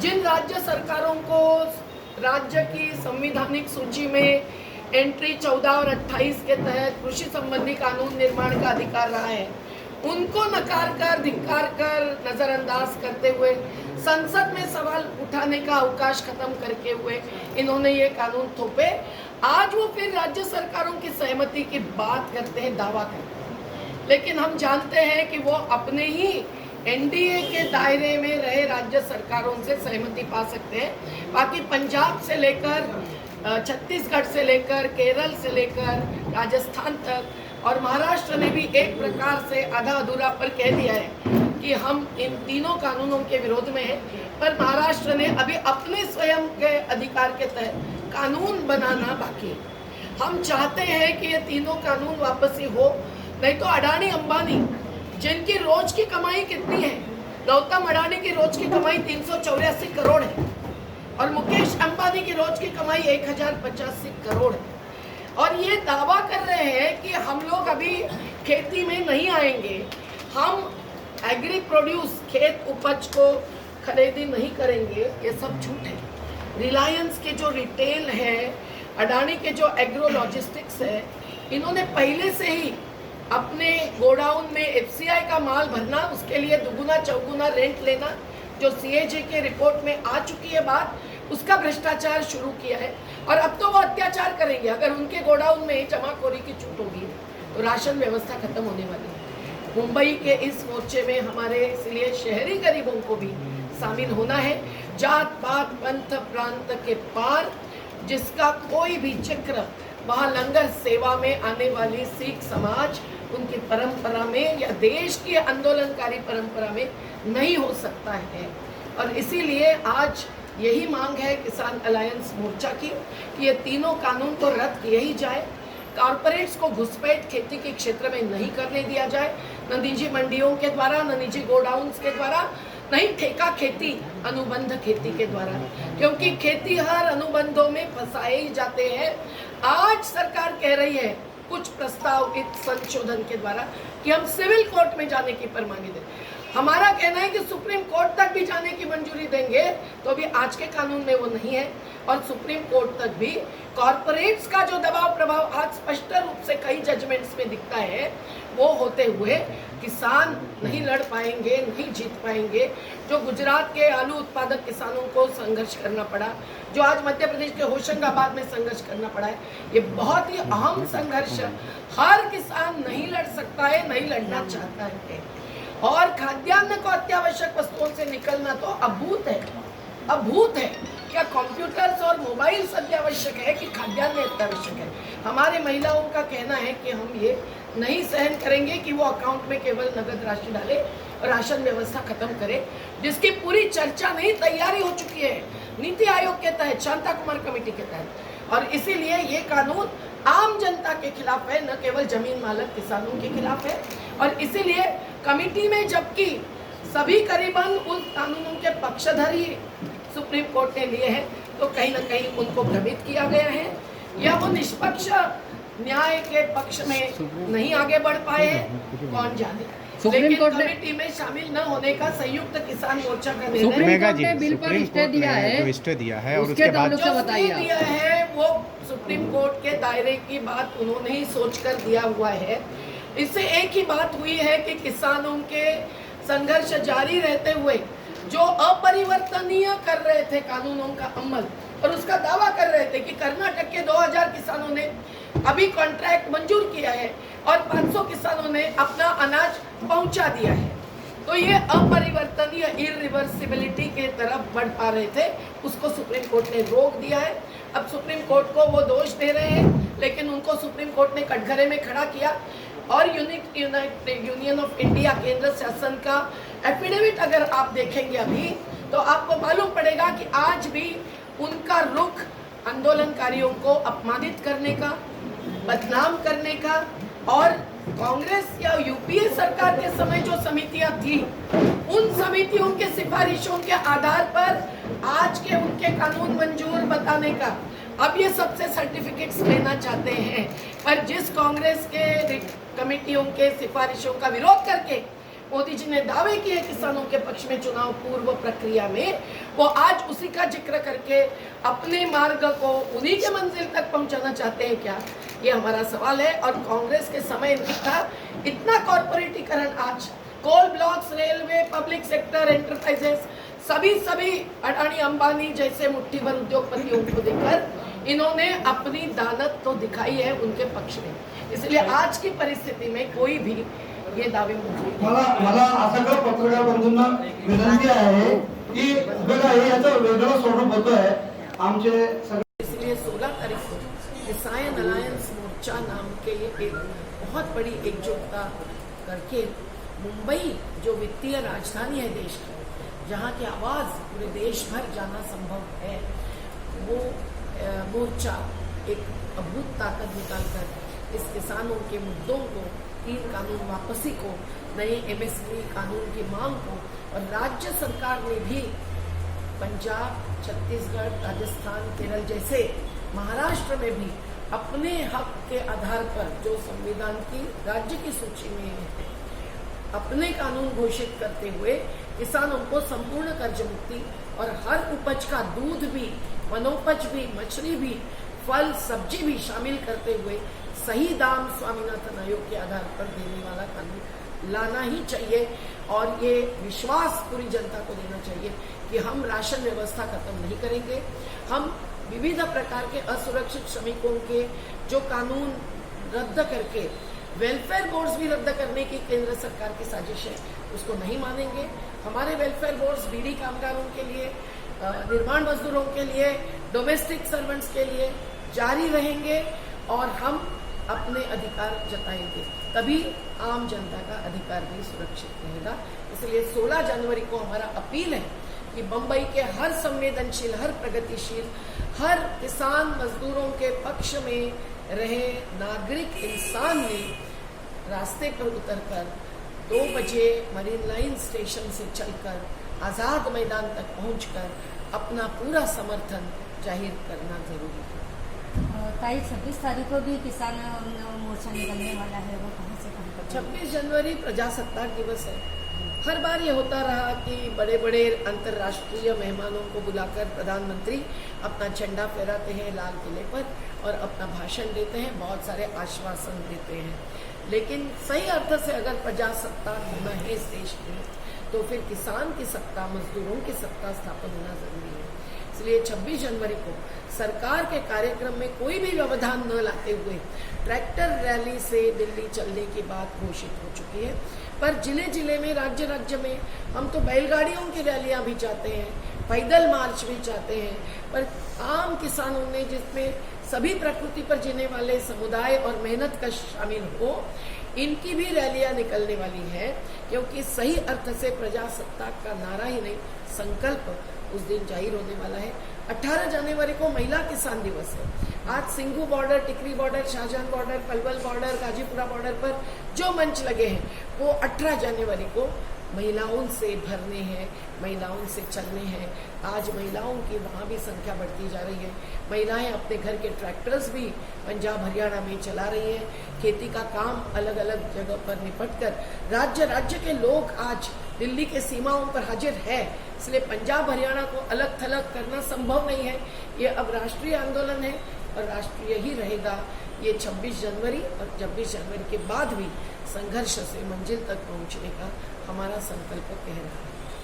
जिन राज्य सरकारों को राज्य की संवैधानिक सूची में एंट्री 14 और 28 के तहत कृषि संबंधी कानून निर्माण का अधिकार रहा है, उनको नकार कर, धिक्कार कर, नजरअंदाज करते हुए संसद में सवाल उठाने का अवकाश खत्म करके हुए इन्होंने ये कानून थोपे। आज वो फिर राज्य सरकारों की सहमति की बात करते हैं, दावा करते हैं, लेकिन हम जानते हैं कि वो अपने ही एनडीए के दायरे में रहे राज्य सरकारों से सहमति पा सकते हैं। बाकी पंजाब से लेकर छत्तीसगढ़ से लेकर केरल से लेकर राजस्थान तक और महाराष्ट्र ने भी एक प्रकार से आधा अधूरा पर कह दिया है कि हम इन तीनों कानूनों के विरोध में हैं, पर महाराष्ट्र ने अभी अपने स्वयं के अधिकार के तहत कानून बनाना बाकी है। हम चाहते हैं कि ये तीनों कानून वापसी हो, नहीं तो अडानी अंबानी जिनकी रोज की कमाई कितनी है, गौतम अडानी की रोज की कमाई 384 करोड़ है और मुकेश अंबानी की रोज की कमाई 1085 करोड़ है, और ये दावा कर रहे हैं कि हम लोग अभी खेती में नहीं आएंगे, हम एग्री प्रोड्यूस खेत उपज को खरीदी नहीं करेंगे। ये सब झूठ है। रिलायंस के जो रिटेल है, अडानी के जो एग्रो लॉजिस्टिक्स है, इन्होंने पहले से ही अपने गोडाउन में एफसीआई का माल भरना, उसके लिए दुगुना चौगुना रेंट लेना, जो सीएजी के रिपोर्ट में आ चुकी है बात, उसका भ्रष्टाचार शुरू किया है। और अब तो वो अत्याचार करेंगे। अगर उनके गोडाउन में जमाखोरी की छूट होगी तो राशन व्यवस्था खत्म होने वाली है। मुंबई के इस मोर्चे में हमारे इसलिए शहरी गरीबों को भी शामिल होना है। जात पात पंथ प्रांत के पार जिसका कोई भी चक्र वहाँ लंगर सेवा में आने वाली सिख समाज उनकी परंपरा में या देश की आंदोलनकारी परंपरा में नहीं हो सकता है। और इसीलिए आज यही मांग है किसान अलायंस मोर्चा की कि ये तीनों कानून को रद्द किया ही जाए, कॉरपोरेट्स को घुसपैठ खेती के क्षेत्र में नहीं करने दिया जाए, न निजी मंडियों के द्वारा, न निजी गोडाउन्स के द्वारा, नहीं ठेका खेती, अनुबंध खेती के द्वारा, क्योंकि खेती हर अनुबंधों में फंसाए ही जाते हैं। आज सरकार कह रही है कुछ प्रस्तावित संशोधन के द्वारा कि हम सिविल कोर्ट में जाने की परवानगी दें। हमारा कहना है कि सुप्रीम कोर्ट तक भी जाने की मंजूरी देंगे, तो अभी आज के कानून में वो नहीं है। और सुप्रीम कोर्ट तक भी कॉरपोरेट्स का जो दबाव प्रभाव आज स्पष्ट रूप से कई जजमेंट्स में दिखता है, वो होते हुए किसान नहीं लड़ पाएंगे, नहीं जीत पाएंगे। जो गुजरात के आलू उत्पादक किसानों को संघर्ष करना पड़ा, जो आज मध्य प्रदेश के होशंगाबाद में संघर्ष करना पड़ा है, ये बहुत ही अहम संघर्ष हर किसान नहीं लड़ सकता है, नहीं लड़ना चाहता है। और खाद्यान्न को अत्यावश्यक वस्तुओं से निकलना तो अभूत है, अभूत है। क्या कंप्यूटर्स और मोबाइल अत्यावश्यक है कि खाद्यान्न अत्यावश्यक है? हमारे महिलाओं का कहना है कि हम ये नहीं सहन करेंगे कि वो अकाउंट में केवल नगद राशि डाले और राशन व्यवस्था खत्म करे, जिसकी पूरी चर्चा नहीं तैयारी हो चुकी है नीति आयोग के तहत, शांता कुमार कमेटी के तहत। और इसीलिए ये कानून आम जनता के खिलाफ है, न केवल जमीन मालक किसानों के खिलाफ है। और इसीलिए कमेटी में जबकि सभी करीबन उन कानूनों के पक्षधर ही सुप्रीम कोर्ट ने लिए हैं, तो कहीं ना कहीं उनको भ्रमित किया गया है या वो निष्पक्ष न्याय के पक्ष में नहीं आगे बढ़ पाए हैं, कौन जाने। लेकिन कमेटी में शामिल न होने का संयुक्त किसान मोर्चा का निर्णय ने बिल पर स्टे दिया है और उसके बाद जो दिया है वो सुप्रीम कोर्ट के दायरे की बात उन्होंने ही सोचकर दिया हुआ है। इससे एक ही बात हुई है कि किसानों के संघर्ष जारी रहते हुए जो अपरिवर्तनीय कर रहे थे कानूनों का अमल, और उसका दावा कर रहे थे कि कर्नाटक के 2000 किसानों ने अभी कॉन्ट्रैक्ट मंजूर किया है और 500 किसानों ने अपना अनाज पहुंचा दिया है, तो ये अपरिवर्तनीय इरिवर्सिबिलिटी के तरफ बढ़ पा रहे थे, उसको सुप्रीम कोर्ट ने रोक दिया है। अब सुप्रीम कोर्ट को वो दोष दे रहे हैं, लेकिन उनको सुप्रीम कोर्ट ने कटघरे में खड़ा किया। और यूनियन ऑफ इंडिया केंद्र शासन का एफिडेविट अगर आप देखेंगे अभी, तो आपको मालूम पड़ेगा कि आज भी उनका रुख आंदोलनकारियों को अपमानित करने का, बदनाम करने का, और कांग्रेस या यूपीए सरकार के समय जो समितियां थी, उन समितियों के सिफारिशों के आधार पर आज के उनके कानून मंजूर बताने का अब ये सबसे सर्टिफिकेट्स लेना चाहते हैं। पर जिस कांग्रेस के कमेटियों के सिफारिशों का विरोध करके मोदी जी ने दावे किए किसानों के पक्ष में चुनाव पूर्व प्रक्रिया में, वो आज उसी का जिक्र करके अपने मार्ग को उन्हीं के मंजिल तक पहुंचाना चाहते हैं क्या? ये हमारा सवाल है। और कांग्रेस के समय नहीं था इतना कॉर्पोरेटीकरण। आज coal blocks, railway, public sector enterprises, सभी अडानी अंबानी जैसे मुट्ठी भर उद्योगपतियों को देखकर इन्होंने अपनी दानत तो दिखाई है उनके पक्ष में। इसलिए आज की परिस्थिति में कोई भी ये दावे मला असं का पत्रकार बंधूंना विनंती आहे की बघा हे याचं वेगळं स्वरूप होतंय आमचे सगळे। इसलिए 16 तारीख को किसान अलायंस मोर्चा नाम के एक बहुत बड़ी एकजुटता करके मुंबई जो वित्तीय राजधानी है देश की, जहाँ की आवाज़ पूरे देश भर जाना संभव है, वो मोर्चा एक अद्भुत ताकत निकालकर इस किसानों के मुद्दों को, 3 कानून वापसी को, नए MSP कानून की मांग को, और राज्य सरकार ने भी पंजाब, छत्तीसगढ़, राजस्थान, केरल जैसे महाराष्ट्र में भी अपने हक के आधार पर जो संविधान की राज्य की सूची में है, अपने कानून घोषित करते हुए किसानों को संपूर्ण कर्ज मुक्ति और हर उपज का दूध भी, वनोपज भी, मछली भी, फल सब्जी भी शामिल करते हुए सही दाम स्वामीनाथन आयोग के आधार पर देने वाला कानून लाना ही चाहिए। और ये विश्वास पूरी जनता को देना चाहिए कि हम राशन व्यवस्था खत्म नहीं करेंगे। हम विविध प्रकार के असुरक्षित श्रमिकों के जो कानून रद्द करके वेलफेयर बोर्ड्स भी रद्द करने की केंद्र सरकार की साजिश है, उसको नहीं मानेंगे। हमारे वेलफेयर बोर्ड्स बीड़ी कामगारों के लिए, निर्माण मजदूरों के लिए, डोमेस्टिक सर्वेंट्स के लिए जारी रहेंगे और हम अपने अधिकार जताएंगे, तभी आम जनता का अधिकार भी सुरक्षित रहेगा। इसलिए 16 जनवरी को हमारा अपील है कि मुंबई के हर संवेदनशील, हर प्रगतिशील, हर किसान मजदूरों के पक्ष में रहे नागरिक इंसान ने रास्ते पर उतरकर 2 बजे मरीन लाइन स्टेशन से चलकर आज़ाद मैदान तक पहुंचकर अपना पूरा समर्थन जाहिर करना जरूरी है। ताई 26 तारीख को भी किसान मोर्चा निकलने वाला है, वो कहाँ से कहाँ तक? 26 जनवरी प्रजासत्ताक दिवस है। हर बार ये होता रहा कि बड़े बड़े अंतर्राष्ट्रीय मेहमानों को बुलाकर प्रधानमंत्री अपना झंडा फहराते हैं लाल किले पर और अपना भाषण देते हैं, बहुत सारे आश्वासन देते हैं। लेकिन सही अर्थ से अगर प्रजासत्ताक होना है इस देश में, तो फिर किसान की सत्ता, मजदूरों की सत्ता स्थापन होना जरूरी है। इसलिए 26 जनवरी को सरकार के कार्यक्रम में कोई भी व्यवधान न लाते हुए ट्रैक्टर रैली से दिल्ली चलने की बात घोषित हो चुकी है। पर जिले जिले में, राज्य राज्य में हम तो बैलगाड़ियों की रैलियां भी चाहते हैं, पैदल मार्च भी चाहते हैं, पर आम किसानों ने, जिसमें सभी प्रकृति पर जीने वाले समुदाय और मेहनत कश शामिल हो, इनकी भी रैलियां निकलने वाली है। क्योंकि सही अर्थ से प्रजासत्ताक का नारा ही नहीं, संकल्प उस दिन जाहिर होने वाला है। 18 जनवरी को महिला किसान दिवस है। आज Singhu border, Tikri border, Shahjahan border, Palwal border, Ghazipura border पर जो मंच लगे हैं, वो 18 जनवरी को महिलाओं से भरने हैं, महिलाओं से चलने हैं। आज महिलाओं की वहाँ भी संख्या बढ़ती जा रही है। महिलाएं अपने घर के ट्रैक्टर्स भी पंजाब हरियाणा में चला रही हैं। खेती का काम अलग अलग जगह पर निपट कर राज्य राज्य के लोग आज दिल्ली के सीमाओं पर हाजिर है। इसलिए पंजाब हरियाणा को अलग थलग करना संभव नहीं है। ये अब राष्ट्रीय आंदोलन है और राष्ट्रीय ही रहेगा। ये 26 जनवरी और 26 जनवरी के बाद भी संघर्ष से मंजिल तक पहुंचने का हमारा संकल्प कह रहा है।